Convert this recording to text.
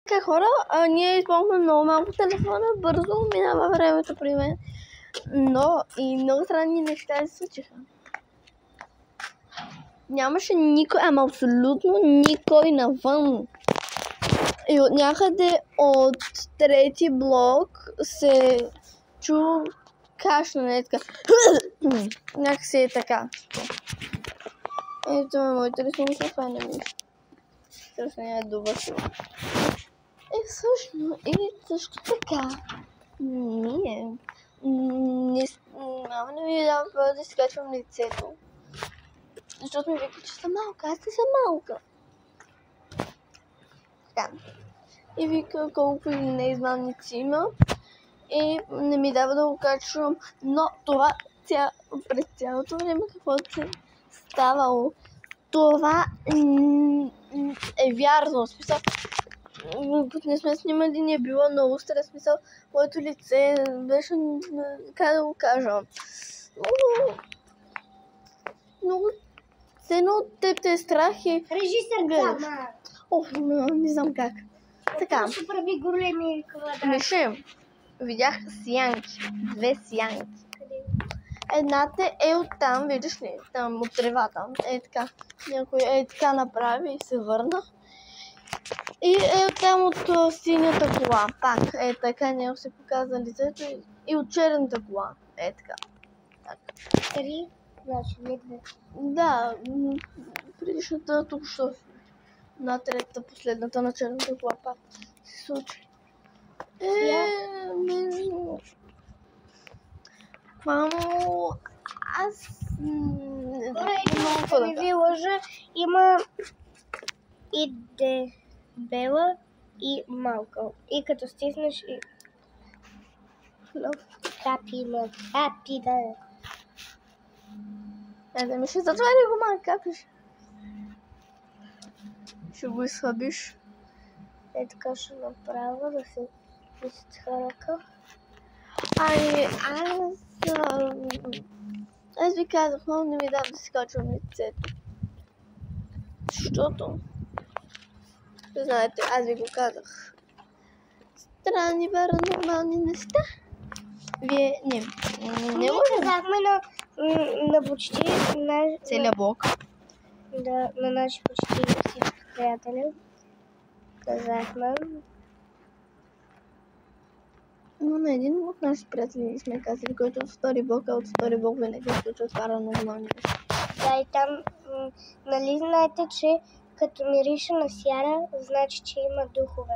Така хора, ние използваме много малко телефона, бързо минава времето при мен. Но и много странни неща се случиха. Нямаше никой, абсолютно никой навън. И от някъде от трети блок се чу кашляне, така. Някакси е така. Ето ме моите рисунки, това не ми. Страшно е довършил. Също така. Мама не ми дава право да изкачвам лицето. Защото ми вика, че съм малка. Аз не съм малка. Така. И вика колко неизмамници има. И не ми дава да го качвам. Но това през цялото време, каквото се ставало, това е вярно. В смисъл, не сме снимали, ни е било много стрес. В смисъл, моето лице беше, как да го кажа, много ценно от теб те е страх и... Режи сърца, не знам как. Така. Ще прави големи квадрати. Миши, видях сянки. 2 сянки. Едната е оттам, видиш ли, там от тревата. Е така. Някой така направи и се върна. И оттам от синята кола. Пак така, няма се показа лицето и от черната кола. Така. 3, значи не 2. Да, предишната тук що на третата, последната на черната кола пак се случи. Мамо, аз не ви лъжа, има и дебела и малка. И като стиснеш и капи да. Да ми ще затваря го, малко капиш. Ще го изхъбиш. Така ще направя да се изтха ръка. Аз ви казах, много не ми дам да си качвам лицето. Защото, знаете, аз ви го казах. Странни, паранормални неща. Вие не Ние казахме на почти целия блок. Да, на наши почти всички приятели. Казахме. Но на един от нашите приятели сме казали, който от втори блок, а от втори блок винаги се случва паранормални неща. Да, и там, нали знаете, че като мирише на сяра, значи, че има духове.